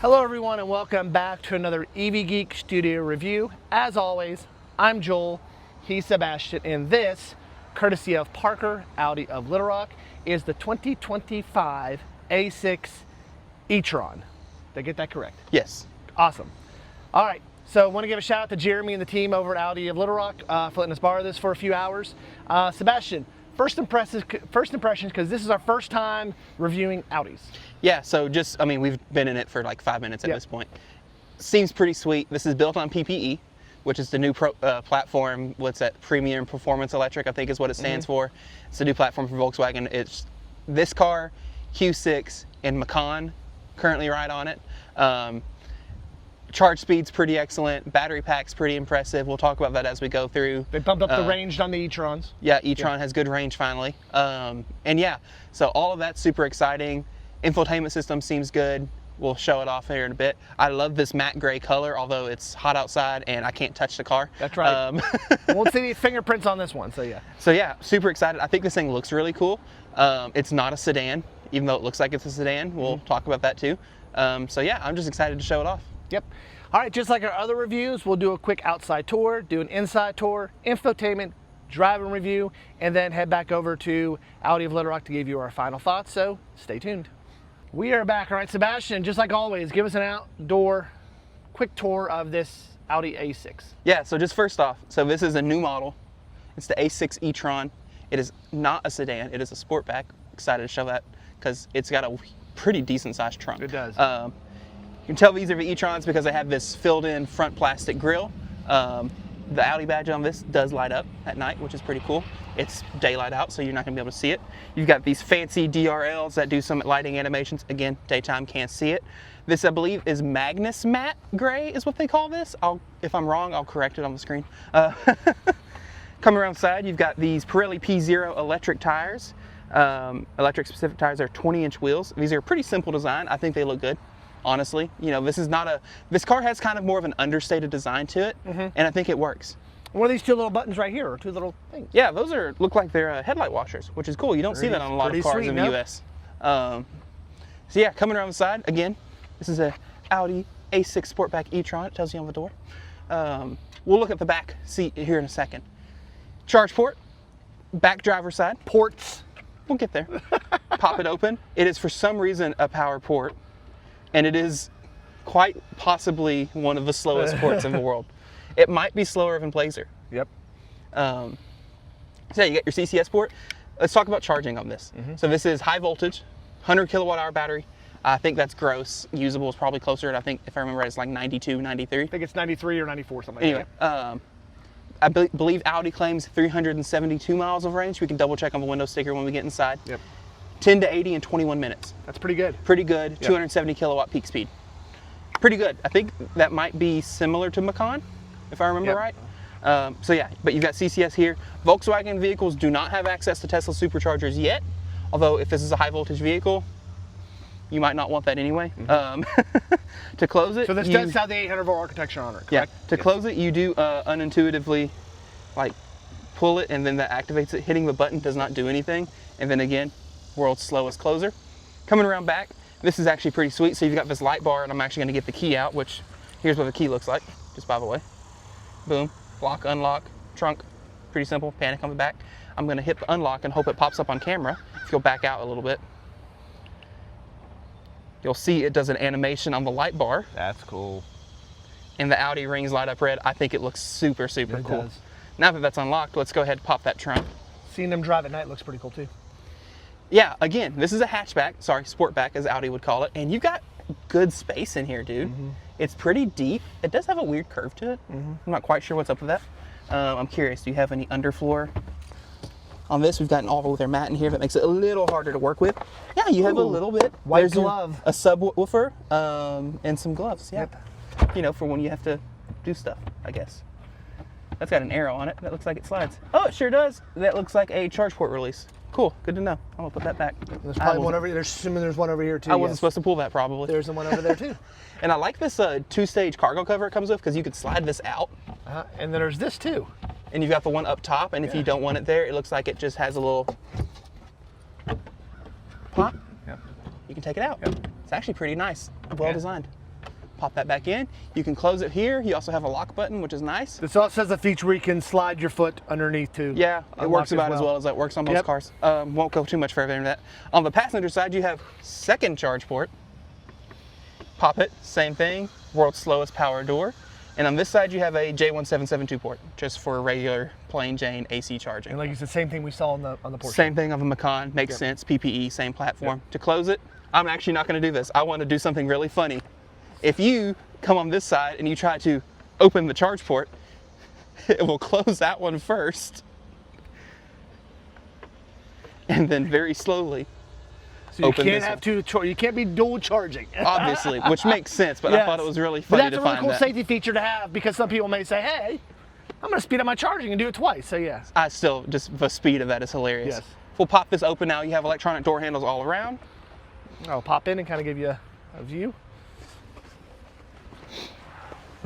Hello everyone and welcome back to another EV Geek Studio review. As always, I'm Joel, he's Sebastian, and this, courtesy of Parker, Audi of Little Rock, is the 2025 A6 E-Tron. Did I get that correct? Yes. Awesome. All right, so I want to give a shout out to Jeremy and the team over at Audi of Little Rock for letting us borrow this for a few hours. Sebastian, first impressions, because this is our first time reviewing Audis. Yeah, so we've been in it for like 5 minutes at this point. Seems pretty sweet. This is built on PPE, which is the new platform. What's that? Premium Performance Electric, I think is what it stands for. It's a new platform for Volkswagen. It's this car, Q6, and Macan currently ride on it. Charge speed's pretty excellent. Battery pack's pretty impressive. We'll talk about that as we go through. They bumped up the range on the E-Trons. Yeah, E-Tron has good range finally. And yeah, so all of that's super exciting. Infotainment system seems good. We'll show it off here in a bit. I love this matte gray color, although it's hot outside and I can't touch the car. That's right. Won't see any fingerprints on this one, so yeah. So yeah, super excited. I think this thing looks really cool. It's not a sedan, even though it looks like it's a sedan. We'll talk about that too. So yeah, I'm just excited to show it off. Yep. All right, just like our other reviews, we'll do a quick outside tour, do an inside tour, infotainment, driving review, and then head back over to Audi of Little Rock to give you our final thoughts, so stay tuned. We are back. All right, Sebastian, just like always, give us an outdoor quick tour of this Audi A6. Yeah, so just first off, so this is a new model. It's the A6 E-Tron. It is not a sedan, it is a sportback. Excited to show that because it's got a pretty decent sized trunk. It does. You can tell these are the E-Trons because they have this filled in front plastic grille. The Audi badge on this does light up at night, which is pretty cool. It's daylight out, so you're not gonna be able to see it. You've got these fancy DRLs that do some lighting animations. Again, daytime can't see it. This, I believe, is Magnus Matte Gray is what they call this. If I'm wrong, I'll correct it on the screen. Coming around the side, you've got these Pirelli P0 electric tires. Electric specific tires are 20-inch wheels. These are a pretty simple design. I think they look good. Honestly, you know, this car has kind of more of an understated design to it, and I think it works. What are these two little buttons right here, or two little things? Yeah, those look like they're headlight washers, which is cool. You don't see that on a lot of cars in the US. So yeah, coming around the side, again, this is a Audi A6 Sportback E-Tron. It tells you on the door. We'll look at the back seat here in a second. Charge port, back driver's side. Ports. We'll get there. Pop it open. It is for some reason a power port. And it is quite possibly one of the slowest ports in the world. It might be slower than Blazer. Yep. So yeah, you got your CCS port. Let's talk about charging on this. So this is high voltage, 100 kilowatt hour battery. I think that's gross. Usable is probably closer to, I think, if I remember right, it's like 92, 93. I think it's 93 or 94, something anyway, like that. I believe Audi claims 372 miles of range. We can double check on the window sticker when we get inside. Yep. 10 to 80 in 21 minutes. That's pretty good. Pretty good. 270 kilowatt peak speed. Pretty good. I think that might be similar to Macan, if I remember right. So yeah, but you've got CCS here. Volkswagen vehicles do not have access to Tesla superchargers yet, although if this is a high voltage vehicle, you might not want that anyway. To close it, so this does have the 800 volt architecture on it, correct? Yeah. To close it, you do unintuitively like pull it, and then that activates it. Hitting the button does not do anything, and then again, world's slowest closer. Coming around back, this is actually pretty sweet. So you've got this light bar, and I'm actually gonna get the key out, which here's what the key looks like, just by the way. Boom, lock, unlock, trunk, pretty simple, panic on the back. I'm gonna hit the unlock and hope it pops up on camera. If you'll back out a little bit, you'll see it does an animation on the light bar. That's cool. And the Audi rings light up red. I think it looks super, super cool. Does. Now that that's unlocked, let's go ahead and pop that trunk. Seeing them drive at night looks pretty cool too. Yeah, again, this is a hatchback, sorry, sportback as Audi would call it, and you've got good space in here, dude. It's pretty deep. It does have a weird curve to it. I'm not quite sure what's up with that. I'm curious, do you have any underfloor on this? We've got an all-weather mat in here that makes it a little harder to work with. Yeah, you have a little bit. White glove. A subwoofer and some gloves, yeah. Yep. You know, for when you have to do stuff, I guess. That's got an arrow on it. That looks like it slides. Oh, it sure does. That looks like a charge port release. Cool, good to know. I'm gonna put that back. There's probably one over here. There's one over here too. I wasn't supposed to pull that probably. There's the one over there too. And I like this two-stage cargo cover it comes with because you could slide this out. And then there's this too. And you've got the one up top, and if you don't want it there, it looks like it just has a little pop. Yep. You can take it out. Yep. It's actually pretty nice. Well designed. Pop that back in. You can close it here. You also have a lock button, which is nice. This also has a feature where you can slide your foot underneath to Yeah, it works about as well as that works on most cars. Won't go too much further into that. On the passenger side, you have second charge port. Pop it, same thing, world's slowest power door. And on this side, you have a J1772 port, just for regular plain Jane AC charging. And like you said, same thing we saw on the Porsche. Same thing on the Macan, makes sense, PPE, same platform. To close it, I'm actually not gonna do this. I want to do something really funny. If you come on this side and you try to open the charge port, it will close that one first. And then very slowly so you can't have you can't be dual charging. Obviously, which makes sense, but I thought it was really funny to find that. But that's a really cool safety feature to have, because some people may say, hey, I'm gonna speed up my charging and do it twice, so yeah. I still, just the speed of that is hilarious. Yes. We'll pop this open now. You have electronic door handles all around. I'll pop in and kind of give you a view.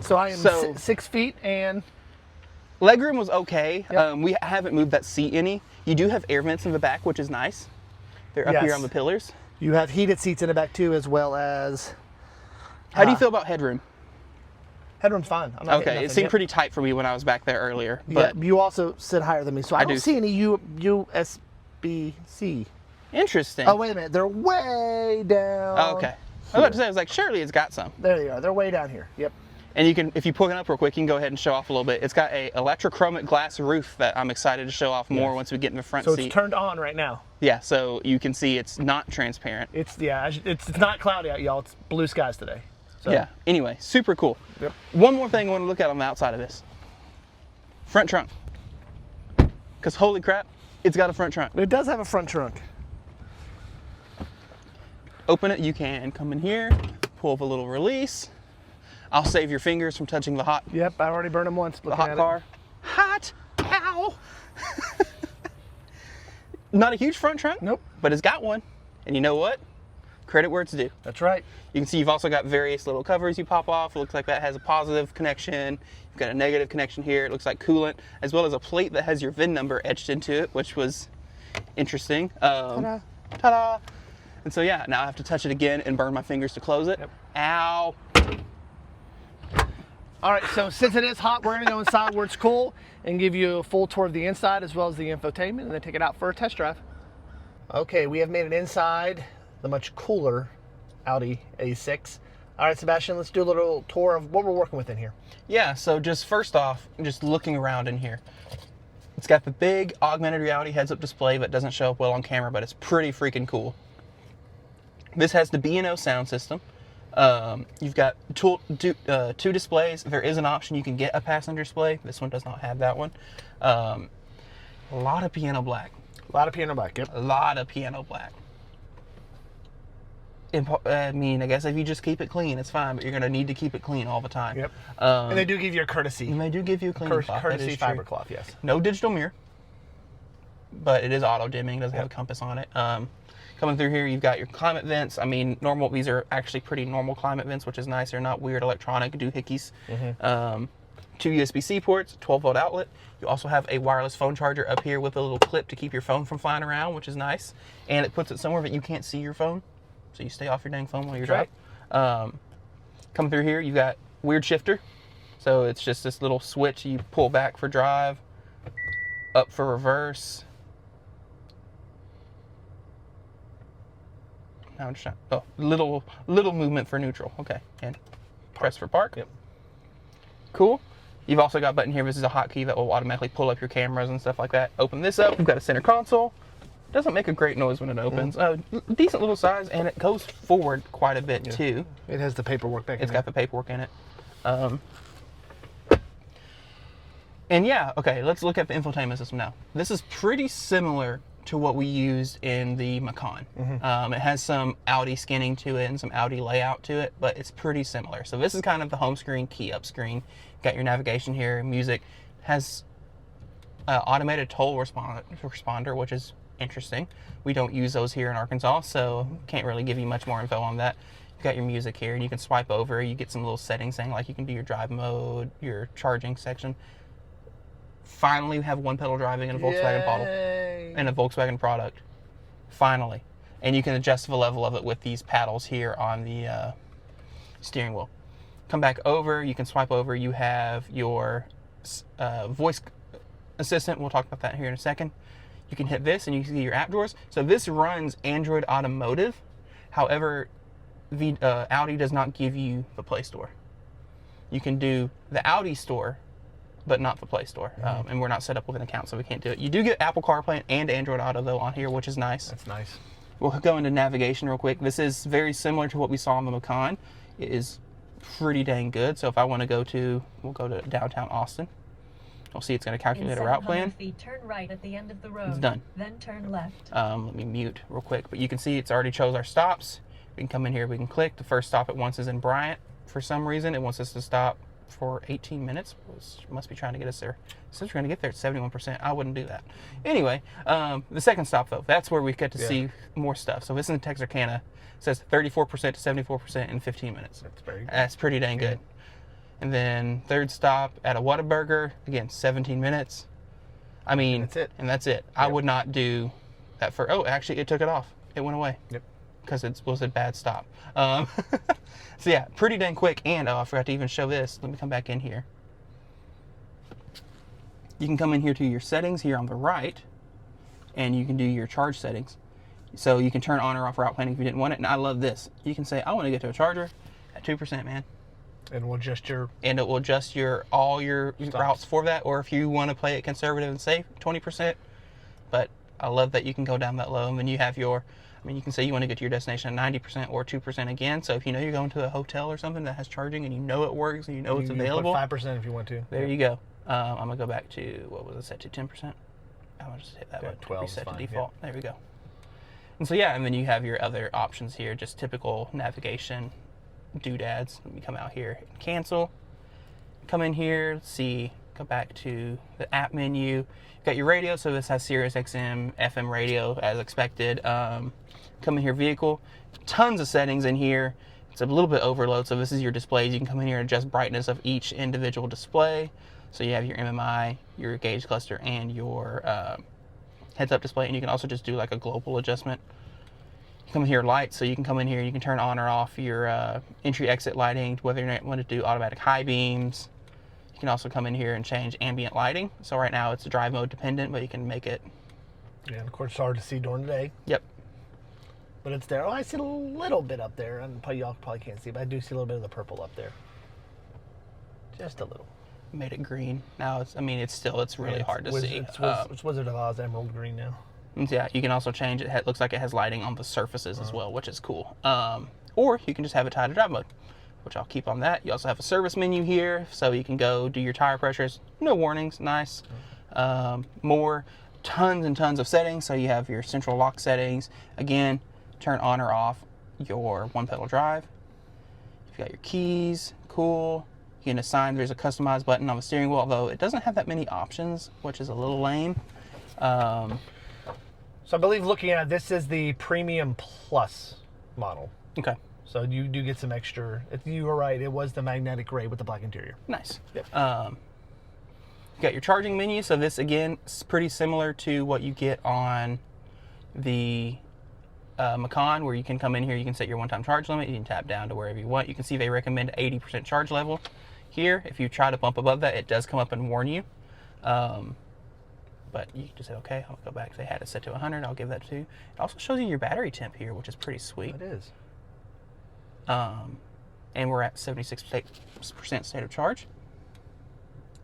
So I am 6 feet and... Legroom was okay. Yep. We haven't moved that seat any. You do have air vents in the back, which is nice. They're up here on the pillars. You have heated seats in the back too, as well as... How do you feel about headroom? Headroom's fine. I'm not okay, it seemed pretty tight for me when I was back there earlier. But you also sit higher than me, so I don't see any USB-C. Interesting. Oh, wait a minute. They're way down. Oh, okay. I was about to say, I was like, surely it's got some. There they are. They're way down here. Yep. And you can, if you pull it up real quick, you can go ahead and show off a little bit. It's got a electrochromic glass roof that I'm excited to show off more once we get in the front seat. So it's turned on right now. Yeah, so you can see it's not transparent. It's not cloudy out, y'all. It's blue skies today. So. Yeah. Anyway, super cool. Yep. One more thing I want to look at on the outside of this. Front trunk. Because holy crap, it's got a front trunk. It does have a front trunk. Open it, you can come in here, pull the little release. I'll save your fingers from touching the hot. Yep, I already burned them once. The hot car. Hot! Ow! Not a huge front trunk. Nope. But it's got one. And you know what? Credit where it's due. That's right. You can see you've also got various little covers you pop off. It looks like that has a positive connection. You've got a negative connection here. It looks like coolant, as well as a plate that has your VIN number etched into it, which was interesting. Ta-da. Ta-da! And so yeah, now I have to touch it again and burn my fingers to close it. Yep. Ow! All right, so since it is hot, we're gonna go inside where it's cool and give you a full tour of the inside as well as the infotainment, and then take it out for a test drive. Okay, we have made it inside the much cooler Audi A6. All right, Sebastian, let's do a little tour of what we're working with in here. Yeah, so just first off, just looking around in here. It's got the big augmented reality heads-up display that doesn't show up well on camera, but it's pretty freaking cool. This has the B&O sound system. You've got two displays. There is an option you can get a passenger display. This one does not have that one. A lot of piano black. A lot of piano black, yep. A lot of piano black. I mean, I guess if you just keep it clean, it's fine, but you're going to need to keep it clean all the time. Yep. And they do give you a courtesy. And they do give you a cleaning cloth. Courtesy fiber cloth, yes. No digital mirror, but it is auto dimming. It doesn't have a compass on it. Coming through here, you've got your climate vents. I mean, these are actually pretty normal climate vents, which is nice. They're not weird electronic doohickeys. Two USB-C ports, 12-volt outlet. You also have a wireless phone charger up here with a little clip to keep your phone from flying around, which is nice. And it puts it somewhere that you can't see your phone, so you stay off your dang phone while you're driving. Coming through here, you've got weird shifter. So it's just this little switch you pull back for drive, up for reverse. Now I'm just trying, little movement for neutral. Okay, and press for park. Yep. Cool. You've also got a button here. This is a hotkey that will automatically pull up your cameras and stuff like that. Open this up. We've got a center console. Doesn't make a great noise when it opens. Decent little size, and it goes forward quite a bit too. It has the paperwork back in It's got the paperwork in it. And yeah, okay, let's look at the infotainment system now. This is pretty similar to what we used in the Macan. It has some Audi skinning to it and some Audi layout to it, but it's pretty similar. So this is kind of the home screen, key up screen. Got your navigation here, music. Has automated toll responder, which is interesting. We don't use those here in Arkansas, so can't really give you much more info on that. You've got your music here, and you can swipe over. You get some little settings saying like you can do your drive mode, your charging section. Finally, we have one pedal driving in a Volkswagen model and a Volkswagen product. Finally. And you can adjust the level of it with these paddles here on the steering wheel. Come back over, you can swipe over, you have your voice assistant. We'll talk about that here in a second. You can hit this and you can see your app drawers. So this runs Android Automotive. However, the Audi does not give you the Play Store. You can do the Audi Store, but not the Play Store. And we're not set up with an account, so we can't do it. You do get Apple CarPlay and Android Auto, though, on here, which is nice. That's nice. We'll go into navigation real quick. This is very similar to what we saw on the Macan. It is pretty dang good. So if I want to go to, we'll go to downtown Austin. You'll see it's going to calculate a route plan. Feet, turn right at the end of the road. It's done. Then turn left. Let me mute real quick. But you can see it's already chose our stops. We can come in here, we can click. The first stop it wants is in Bryant. For some reason, it wants us to stop for 18 minutes. It must be trying to get us there. Since we're going to get there at 71%, I wouldn't do that. Anyway, the second stop, though, that's where we get to see more stuff. So this is in Texarkana. It says 34% to 74% in 15 minutes. That's pretty dang good. And then third stop at a Whataburger, again, 17 minutes. I mean, that's it. And that's it. Yep. I would not do that for, oh, actually, it took it off. It went away. Yep. Because it was a bad stop. So yeah, pretty dang quick. And I forgot to even show this. Let me come back in here. You can come in here to your settings here on the right, and you can do your charge settings. So you can turn on or off route planning if you didn't want it. And I love this. You can say, I want to get to a charger at 2%, man. And we'll adjust your... And it will adjust all your routes for that. Or if you want to play it conservative and safe, 20%. But I love that you can go down that low. And then you have your... I mean, you can say you want to get to your destination at 90% or 2% again. So if you know you're going to a hotel or something that has charging and you know it works and you know it's available. You put 5% if you want to. There you go. I'm going to go back to, what was it set to, 10%? I'm going to just hit that one. 12 Reset to fine, default. There we go. And so, yeah, and then you have your other options here, just typical navigation doodads. Let me come out here and cancel. Come in here, let's see, go back to the app menu. You've got your radio, so this has Sirius XM, FM radio as expected. Come in here, vehicle. Tons of settings in here. It's a little bit overload, so this is your displays. You can come in here and adjust brightness of each individual display. So you have your MMI, your gauge cluster, and your heads-up display, and you can also just do like a global adjustment. You come in here, lights, so you can come in here, you can turn on or off your entry-exit lighting, whether you want to do automatic high beams. You can also come in here and change ambient lighting. So right now it's drive mode dependent, but you can make it. Yeah, and of course it's hard to see during the day. Yep. But it's there. Oh, I see a little bit up there, and y'all probably can't see, but I do see a little bit of the purple up there. Just a little. Made it green. Now it's, I mean, it's really hard to see. It's Wizard of Oz emerald green now. Yeah, you can also change it. It looks like it has lighting on the surfaces as well, which is cool. Or you can just have it tied to drive mode, which I'll keep on that. You also have a service menu here, so you can go do your tire pressures. No warnings, nice. More, tons and tons of settings. So you have your central lock settings. Again, turn on or off your one pedal drive. You've got your keys, cool. You can assign, there's a customized button on the steering wheel, although it doesn't have that many options, which is a little lame. So I believe looking at it, this is the Premium Plus model. Okay. So you do get some extra, if you were right, it was the magnetic gray with the black interior. Nice. Yep. You got your charging menu, so this again is pretty similar to what you get on the Macan, where you can come in here, you can set your one-time charge limit, you can tap down to wherever you want. You can see they recommend 80% charge level. Here, if you try to bump above that, it does come up and warn you. But you can just say, okay, I'll go back. They had it set to 100. I'll give that to you. It also shows you your battery temp here, which is pretty sweet. It is. And we're at 76% state of charge.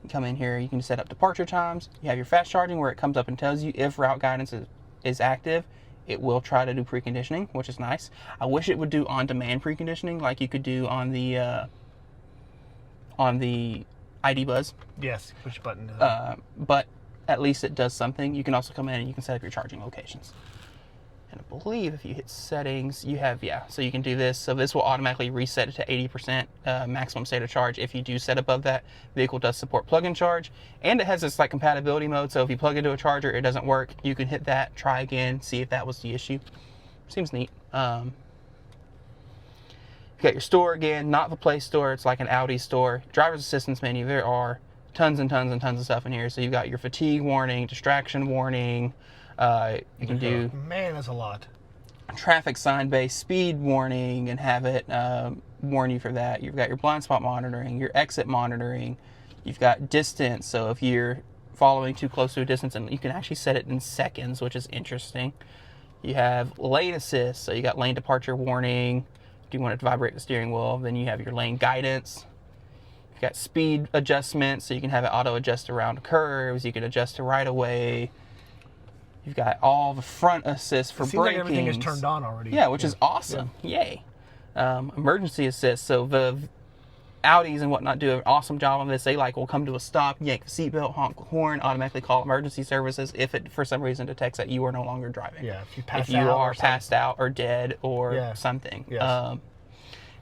You come in here, you can set up departure times. You have your fast charging where it comes up and tells you if route guidance is active. It will try to do preconditioning, which is nice. I wish it would do on-demand preconditioning like you could do on the ID Buzz. Yes, push button. But at least it does something. You can also come in and you can set up your charging locations. And I believe if you hit settings, you have, so you can do this. So this will automatically reset it to 80% maximum state of charge. If you do set above that, the vehicle does support plug-in charge. And it has this like compatibility mode. So if you plug into a charger, it doesn't work. You can hit that, try again, see if that was the issue. Seems neat. You got your store again, not the Play Store. It's like an Audi store. Driver's assistance menu. There are tons and tons and tons of stuff in here. So you've got your fatigue warning, distraction warning. You can do, man, that's a lot. Traffic sign based speed warning, and have it warn you for that. You've got your blind spot monitoring, your exit monitoring. You've got distance, so if you're following too close to a distance, and you can actually set it in seconds, which is interesting. You have lane assist, so you got lane departure warning. Do you want it to vibrate the steering wheel? Then you have your lane guidance. You've got speed adjustment, so you can have it auto adjust around curves. You can adjust to right of way. You've got all the front assist for braking. Like everything is turned on already. Yeah, which is awesome. Yeah. Yay. Emergency assist, so the Audis and whatnot do an awesome job on this. They will come to a stop, yank the seatbelt, honk the horn, automatically call emergency services if it for some reason detects that you are no longer driving. Yeah, if you are passed out or dead or something. Yes.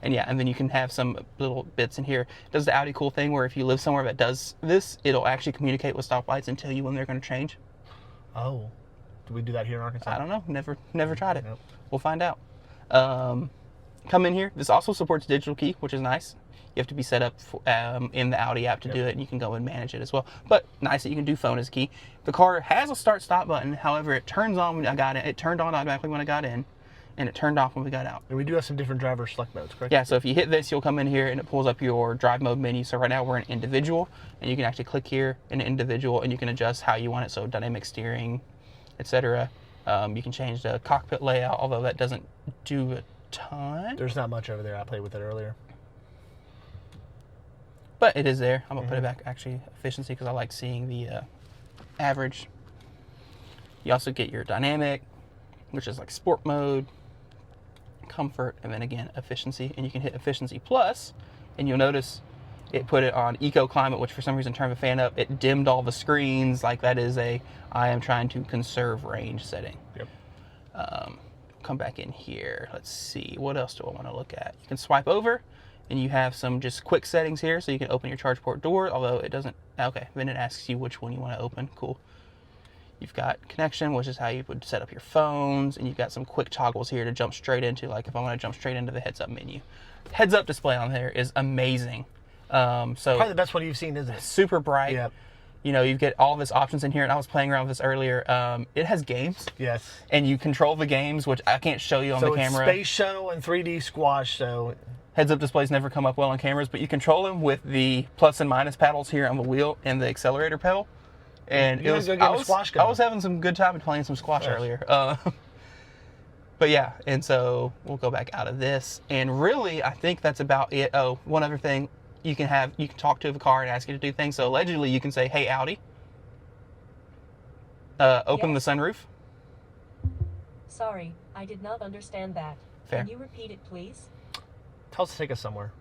And then you can have some little bits in here. It does the Audi cool thing where if you live somewhere that does this, it'll actually communicate with stoplights and tell you when they're going to change. Oh, do we do that here in Arkansas? I don't know. Never tried it. Nope. We'll find out. Come in here. This also supports digital key, which is nice. You have to be set up in the Audi app to do it, and you can go and manage it as well. But nice that you can do phone as key. The car has a start-stop button. However, it turns on when I got in. It turned on automatically when I got in, and it turned off when we got out. And we do have some different driver select modes, correct? Yeah, so if you hit this, you'll come in here, and it pulls up your drive mode menu. So right now we're in individual, and you can actually click here in individual, and you can adjust how you want it, so dynamic steering, etc. You can change the cockpit layout, although that doesn't do a ton. There's not much over there. I played with it earlier. But it is there. I'm going to put it back, actually, efficiency, because I like seeing the average. You also get your dynamic, which is like sport mode, comfort, and then again, efficiency. And you can hit efficiency plus, and you'll notice it put it on eco climate, which for some reason turned the fan up. It dimmed all the screens. Like that is I am trying to conserve range setting. Yep. Come back in here. Let's see. What else do I want to look at? You can swipe over. And you have some just quick settings here, so you can open your charge port door, although it doesn't. Okay, then it asks you which one you want to open. Cool. You've got connection, which is how you would set up your phones, and you've got some quick toggles here to jump straight into, like if I want to jump straight into the heads-up menu. Heads-up display on there is amazing. So probably the best one you've seen, isn't it? Super bright. Yep. You know, you get all of this options in here, and I was playing around with this earlier. It has games. Yes. And you control the games, which I can't show you on the camera. So it's Space Shuttle and 3D Squash, so... Heads-up displays never come up well on cameras, but you control them with the plus and minus paddles here on the wheel and the accelerator pedal. And I was having some good time playing some squash earlier. But yeah, and so we'll go back out of this. And really, I think that's about it. Oh, one other thing, you can talk to the car and ask it to do things. So allegedly, you can say, "Hey Audi, open the sunroof." Sorry, I did not understand that. Fair. Can you repeat it, please? Tell us to take us somewhere.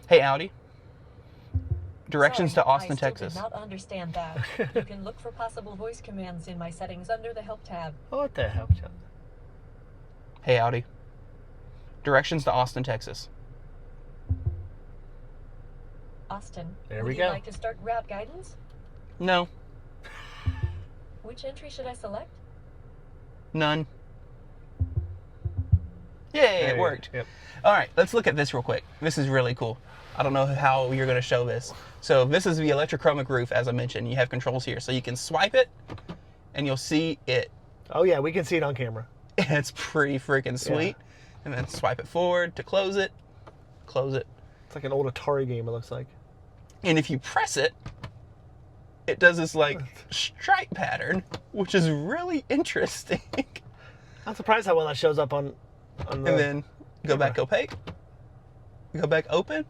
Hey Audi, directions Sorry, to Austin, I still Texas. did not understand that. You can look for possible voice commands in my settings under the Help tab. What the hell? Hey Audi, directions to Austin, Texas. Austin, There would we you go. like to start route guidance? No, Which entry should I select? none. Yay, it worked. Yep. All right, let's look at this real quick. This is really cool. I don't know how you're going to show this. So this is the electrochromic roof, as I mentioned. You have controls here. So you can swipe it, and you'll see it. Oh, yeah, we can see it on camera. It's pretty freaking sweet. Yeah. And then swipe it forward to close it. Close it. It's like an old Atari game, it looks like. And if you press it, it does this, like, stripe pattern, which is really interesting. I'm surprised how well that shows up on the... And then go back opaque, go back open,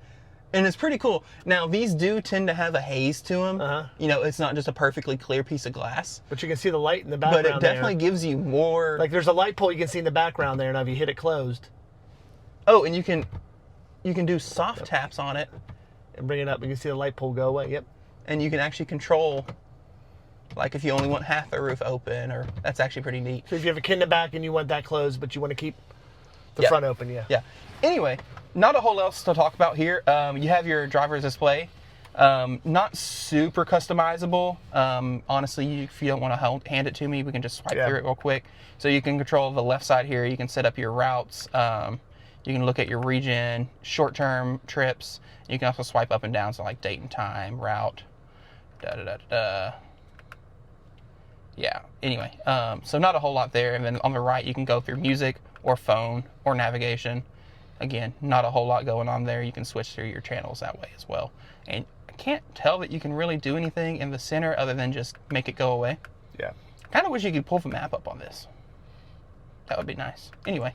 and it's pretty cool. Now, these do tend to have a haze to them. You know, it's not just a perfectly clear piece of glass. But you can see the light in the background But it definitely gives you more... Like, there's a light pole you can see in the background there, now if you hit it closed. Oh, and you can do soft taps on it. And bring it up, you can see the light pole go away, yep. And you can actually control, like if you only want half the roof open, or that's actually pretty neat. So if you have a kid in the back and you want that closed, but you want to keep the front open, yeah. Yeah. Anyway, not a whole lot else to talk about here. You have your driver's display. Not super customizable. Honestly, if you don't want to hand it to me, we can just swipe through it real quick. So you can control the left side here. You can set up your routes. You can look at your region, short-term trips. You can also swipe up and down, so like date and time, route, Yeah, anyway, so not a whole lot there. And then on the right, you can go through music or phone or navigation. Again, not a whole lot going on there. You can switch through your channels that way as well. And I can't tell that you can really do anything in the center other than just make it go away. Yeah. Kind of wish you could pull the map up on this. That would be nice. Anyway,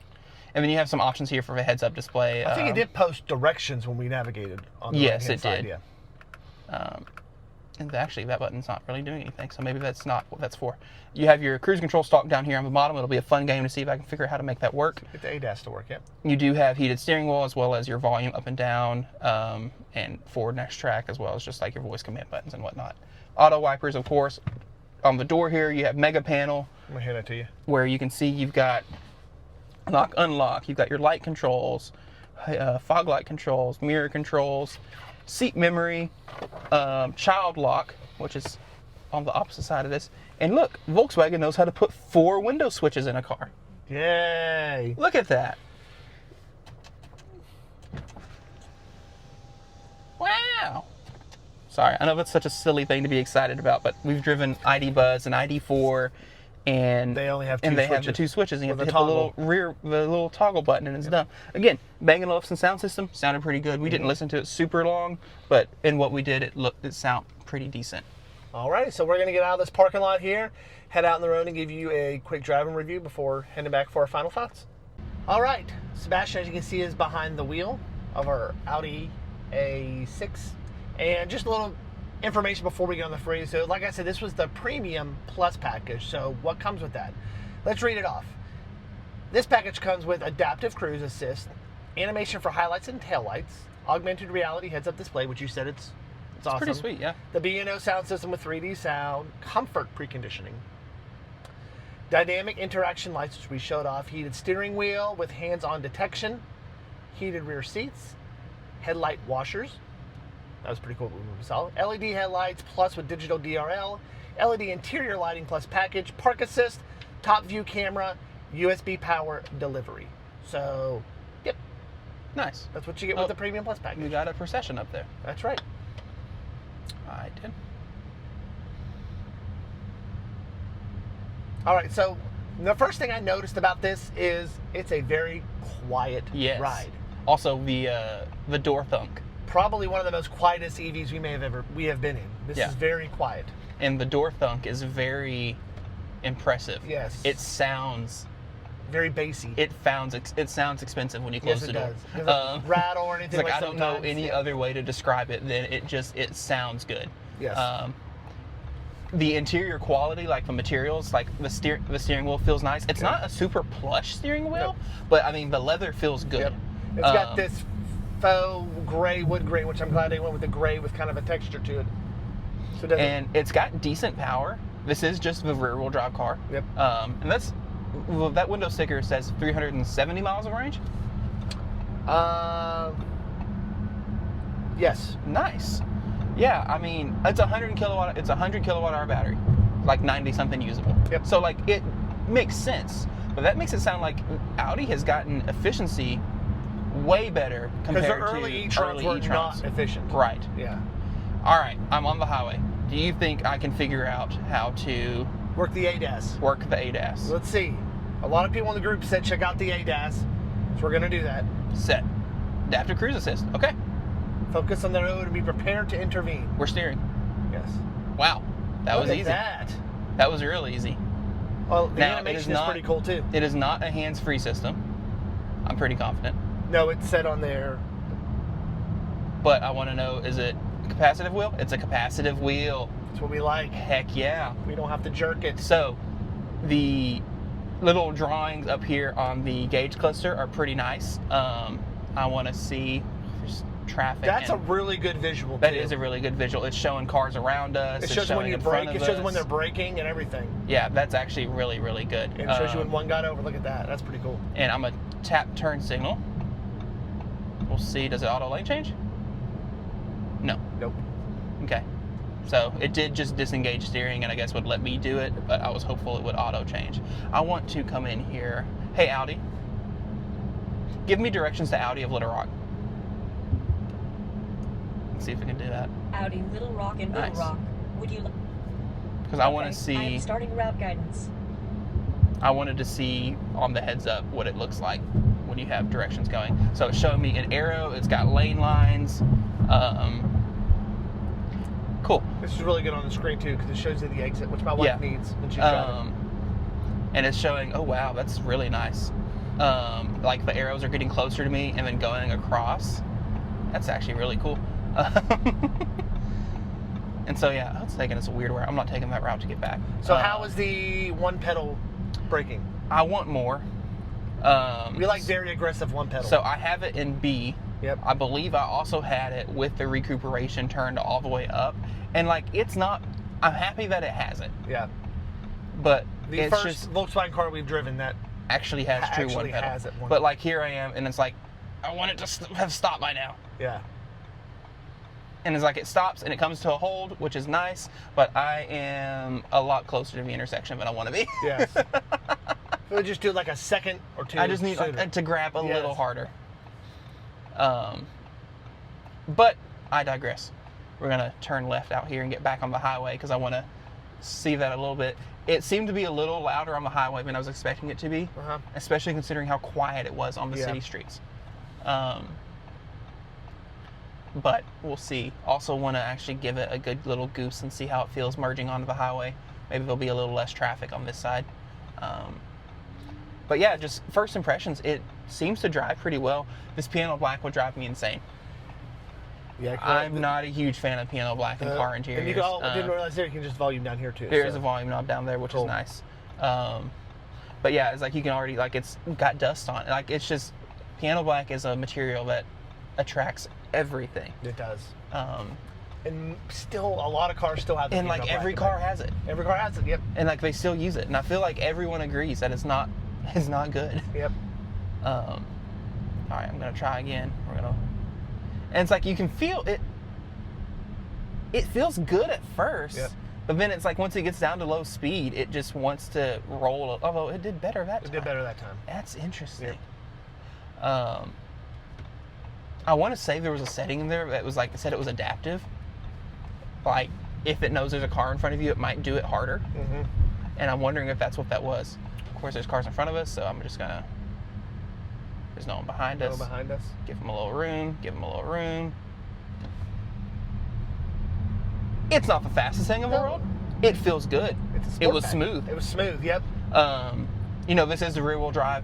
and then you have some options here for a heads-up display. I think it did post directions when we navigated on the yes, right-hand it side. did. Yeah. And actually, that button's not really doing anything, so maybe that's not what that's for. You have your cruise control stalk down here on the bottom. It'll be a fun game to see if I can figure out how to make that work. Get the ADAS to work, yeah. You do have heated steering wheel as well as your volume up and down, and forward next track, as well as just like your voice command buttons and whatnot. Auto wipers, of course. On the door here, you have mega panel. I'm going to hand that to you. Where you can see you've got lock, unlock. You've got your light controls, fog light controls, mirror controls, seat memory, child lock, which is on the opposite side of this. And look, Volkswagen knows how to put 4 window switches in a car. Yay! Look at that. Wow. Sorry, I know that's such a silly thing to be excited about, but we've driven ID Buzz and ID4, and they only have have the 2 switches, and you have to hit the little toggle button, and it's done. Again, Bang & Olufsen sound system sounded pretty good. We didn't listen to it super long, but in what we did, it sounded pretty decent. All right, so we're going to get out of this parking lot here, head out on the road and give you a quick driving review before heading back for our final thoughts. All right, Sebastian, as you can see, is behind the wheel of our Audi A6. And just a little information before we get on the freeway. So like I said, this was the Premium Plus package. So what comes with that? Let's read it off. This package comes with Adaptive Cruise Assist, animation for highlights and taillights, augmented reality heads-up display, which you said it's awesome. Pretty sweet, yeah. The B&O sound system with 3D sound, comfort preconditioning, dynamic interaction lights, which we showed off, heated steering wheel with hands-on detection, heated rear seats, headlight washers. That was pretty cool. We saw LED headlights plus with digital DRL, LED interior lighting plus package, park assist, top view camera, USB power delivery. So, yep. Nice. That's what you get with the Premium Plus package. You got a procession up there. That's right. I did. All right, so the first thing I noticed about this is it's a very quiet ride. Also, the door thunk. Probably one of the most quietest EVs we have been in. This is very quiet. And the door thunk is very impressive. Yes. It sounds very bassy. It sounds expensive when you close the door. Yes, it does. It rattle or anything like like I don't know any other way to describe it than it sounds good. Yes. The interior quality, like the materials, like the steering wheel feels nice. It's not a super plush steering wheel, but I mean the leather feels good. Yep. It's got this faux gray, wood grain, which I'm glad they went with the gray with kind of a texture to it. So and it's got decent power. This is just the rear-wheel drive car. Yep. And that window sticker says 370 miles of range. Yes. Nice. Yeah, I mean it's 100 kilowatt hour battery, like 90 something usable. Yep. So like it makes sense, but that makes it sound like Audi has gotten efficiency way better compared to early E-Trons were not efficient. Right. Yeah. All right, I'm on the highway. Do you think I can figure out how to work the ADAS? Let's see. A lot of people in the group said check out the ADAS, so we're going to do that. Set. Adaptive Cruise Assist. Okay. Focus on the road and be prepared to intervene. We're steering. Yes. Wow. That was easy. That was real easy. Well, the animation is pretty cool too. It is not a hands-free system. I'm pretty confident. No, it's set on there. But I want to know, is it a capacitive wheel? It's a capacitive wheel. That's what we like. Heck yeah. We don't have to jerk it. So, the little drawings up here on the gauge cluster are pretty nice. I want to see traffic. That's a really good visual. That is a really good visual. It's showing cars around us. It shows when you brake. It shows when they're braking and everything. Yeah, that's actually really, really good. And it shows you when one got over. Look at that. That's pretty cool. And I'm gonna tap turn signal. We'll see. Does it auto lane change? No. Nope. Okay. So it did just disengage steering, and I guess would let me do it, but I was hopeful it would auto change. I want to come in here. Hey Audi, give me directions to Audi of Little Rock. Let's see if we can do that. Audi Little Rock and Little Rock. Would you? Because I want to see. I'm starting route guidance. I wanted to see on the heads up what it looks like when you have directions going. So it's showing me an arrow. It's got lane lines. Cool. This is really good on the screen too because it shows you the exit, which my wife needs when she's driving. And it's showing, oh wow, that's really nice. Like the arrows are getting closer to me and then going across. That's actually really cool. And so yeah, it's taking us a weird route. I'm not taking that route to get back. So how is the one pedal braking? I want more. We like very aggressive one pedal. So I have it in B. Yep. I believe I also had it with the recuperation turned all the way up. And like, it's not, I'm happy that it has it. Yeah. But the it's first just Volkswagen car we've driven that actually has true one pedal. Has it one. But like here I am and it's like, I want it to have stopped by now. Yeah. And it's like it stops and it comes to a hold, which is nice, but I am a lot closer to the intersection than I want to be. Yes. So we just do like a second or two. I just need sooner. to grab a little harder. But I digress. We're going to turn left out here and get back on the highway because I want to see that a little bit. It seemed to be a little louder on the highway than I was expecting it to be, especially considering how quiet it was on the city streets. But we'll see. Also want to actually give it a good little goose and see how it feels merging onto the highway. Maybe there'll be a little less traffic on this side. But yeah, just first impressions, it seems to drive pretty well. This piano black would drive me insane. Yeah, I'm not a huge fan of piano black in car interiors. And you didn't realize there you can just volume down here too. There is a volume knob down there, which is nice. But yeah, it's like you can already, like, it's got dust on it. Like, it's just, piano black is a material that attracts everything. It does. And still, a lot of cars still have it. And like every car has it. Every car has it, yep. And like they still use it. And I feel like everyone agrees that it's not good. Yep. All right, I'm gonna try again. And it's like you can feel it. It feels good at first, but then it's like once it gets down to low speed, it just wants to roll. Although it did better that time. It did better that time. That's interesting. Yep. I want to say there was a setting in there that was like, it said it was adaptive. Like, if it knows there's a car in front of you, it might do it harder. And I'm wondering if that's what that was. Of course, there's cars in front of us, so I'm just gonna, there's no one behind us. No one behind us. Give them a little room, give them a little room. It's not the fastest thing in the world. It feels good. It was smooth. It was smooth, yep. You know, this is the rear wheel drive,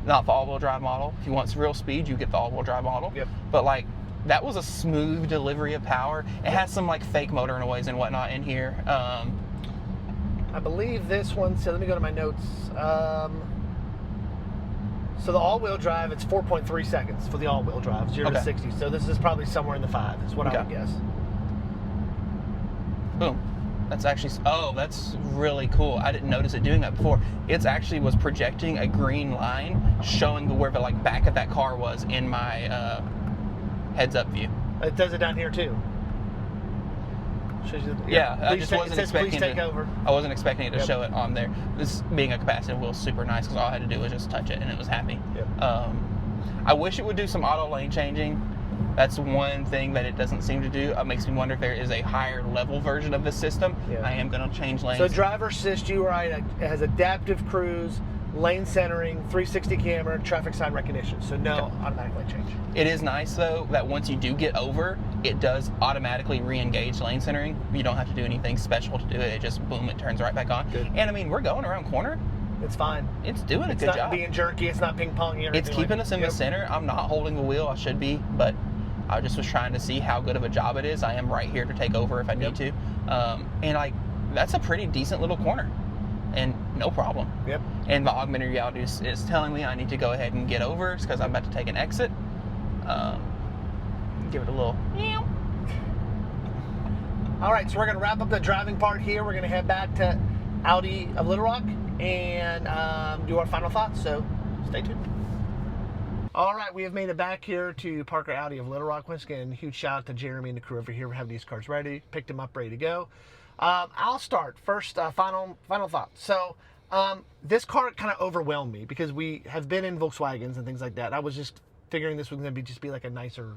not the all-wheel drive model. If you want real speed, you get the all-wheel drive model. Yep. But like, that was a smooth delivery of power. It has some like fake motor noise and whatnot in here. I believe this one, so let me go to my notes. So the all-wheel drive, it's 4.3 seconds for the all-wheel drive, 0 to 60. So this is probably somewhere in the 5, is what I would guess. Boom. That's actually, oh, that's really cool. I didn't notice it doing that before. It actually was projecting a green line showing where the like back of that car was in my heads-up view. It does it down here too. I just wasn't expecting it. I wasn't expecting it to show it on there. This being a capacitive wheel is super nice because all I had to do was just touch it and it was happy. I wish it would do some auto lane changing. That's one thing that it doesn't seem to do. It makes me wonder if there is a higher level version of this system. I am going to change lanes. So driver assist, you were right. It has adaptive cruise, lane centering, 360 camera, traffic sign recognition. So no automatic lane change. It is nice though that once you do get over, it does automatically re-engage lane centering. You don't have to do anything special to do it. It just boom, it turns right back on. Good. And I mean, we're going around corner. It's fine. It's doing a good job. It's not being jerky. It's not ping-ponging. It's keeping us in the center. I'm not holding the wheel. I should be, but I just was trying to see how good of a job it is. I am right here to take over if I need to. And like, that's a pretty decent little corner. And no problem. And the augmented reality is telling me I need to go ahead and get over because I'm about to take an exit. Give it a little. All right, so we're going to wrap up the driving part here. We're going to head back to Audi of Little Rock and do our final thoughts. So stay tuned. All right, we have made it back here to Parker Audi of Little Rock. Once again, huge shout out to Jeremy and the crew over here for having these cars ready. Picked them up, ready to go. I'll start first. Final thoughts. So this car kind of overwhelmed me because we have been in Volkswagens and things like that. I was just figuring this was going to be like a nicer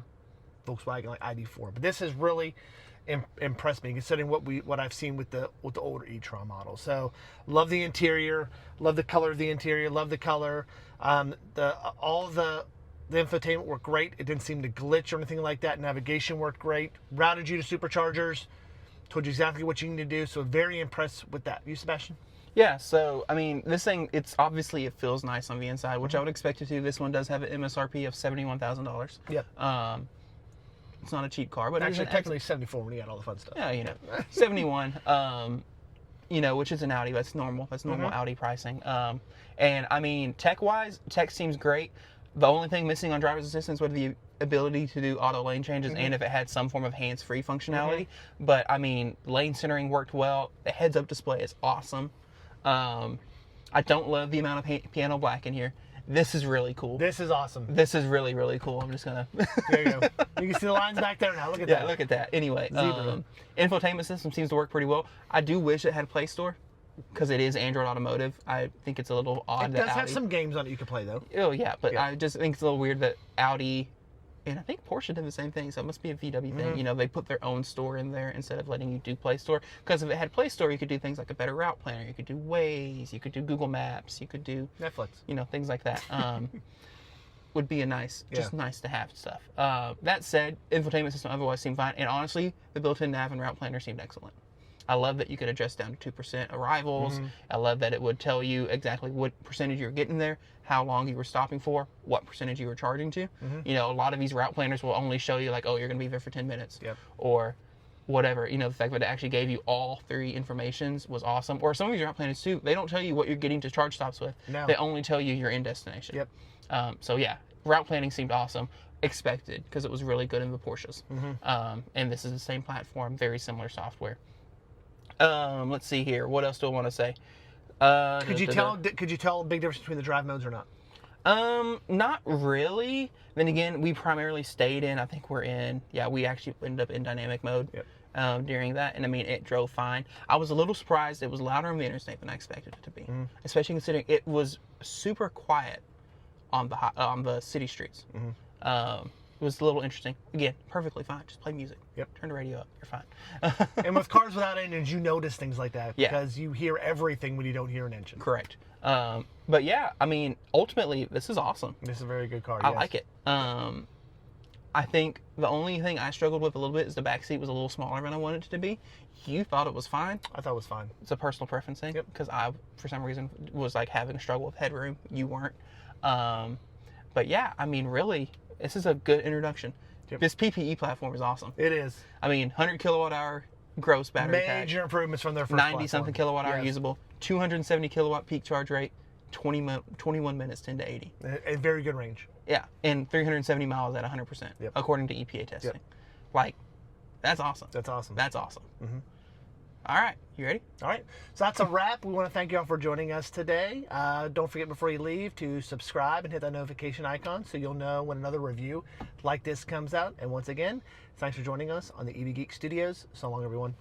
Volkswagen like ID4. But this has really impressed me, considering what I've seen with the older E-Tron model. So love the interior, love the color of the interior, love the color. All the infotainment worked great. It didn't seem to glitch or anything like that. Navigation worked great. Routed you to superchargers. Told you exactly what you need to do. So very impressed with that. You, Sebastian? Yeah, so, I mean, this thing, it feels nice on the inside, which I would expect it to. This one does have an MSRP of $71,000. Yep. It's not a cheap car, but actually technically 74 when you got all the fun stuff. Yeah, 71. Which is an Audi. That's normal. That's normal Audi pricing. And I mean, tech seems great. The only thing missing on driver's assistance would be the ability to do auto lane changes, and if it had some form of hands-free functionality. But I mean, lane centering worked well. The heads-up display is awesome. I don't love the amount of piano black in here. This is really cool. This is awesome. This is really, really cool. I'm just gonna. There you go. You can see the lines back there now. Look at that. Yeah, look at that. Anyway, infotainment system seems to work pretty well. I do wish it had Play Store, because it is Android Automotive. I think it's a little odd. It does have some games on it you can play though. Oh yeah, but I just think it's a little weird that Audi, and I think Porsche did the same thing, so it must be a VW thing. They put their own store in there instead of letting you do Play Store. Because if it had Play Store, you could do things like a better route planner. You could do Waze. You could do Google Maps. You could do Netflix. Things like that. Would be nice to have stuff. That said, infotainment system otherwise seemed fine, and honestly, the built-in nav and route planner seemed excellent. I love that you could adjust down to 2% arrivals. I love that it would tell you exactly what percentage you're getting there, how long you were stopping for, what percentage you were charging to. A lot of these route planners will only show you like, oh, you're going to be there for 10 minutes or whatever. The fact that it actually gave you all three informations was awesome. Or some of these route planners too, they don't tell you what you're getting to charge stops with. No. They only tell you your end destination. So yeah, route planning seemed awesome. Expected, because it was really good in the Porsches. And this is the same platform, very similar software. Let's see here. What else do I want to say? Could you tell a big difference between the drive modes or not? Not really. Then again, we primarily stayed in, I think we actually ended up in dynamic mode during that. And I mean, it drove fine. I was a little surprised it was louder on the interstate than I expected it to be, especially considering it was super quiet on the city streets. It was a little interesting. Again, perfectly fine. Just play music. Turn the radio up. You're fine. And with cars without engines, you notice things like that because you hear everything when you don't hear an engine. Correct. But yeah, I mean, ultimately, this is awesome. This is a very good car. I like it. I think the only thing I struggled with a little bit is the back seat was a little smaller than I wanted it to be. You thought it was fine. I thought it was fine. It's a personal preference thing because I, for some reason, was like having a struggle with headroom. You weren't. But yeah, I mean, really, this is a good introduction. This PPE platform is awesome. It is. I mean, 100 kilowatt hour gross battery pack. Major improvements from their first 90 something kilowatt hour usable. 270 kilowatt peak charge rate. 21 minutes 10 to 80. A very good range. Yeah, and 370 miles at 100%, according to EPA testing. Like, that's awesome. That's awesome. That's awesome. All right, you ready? All right, so that's a wrap. We want to thank you all for joining us today. Don't forget before you leave to subscribe and hit that notification icon so you'll know when another review like this comes out. And once again, thanks for joining us on the EV Geek Studios. So long, everyone.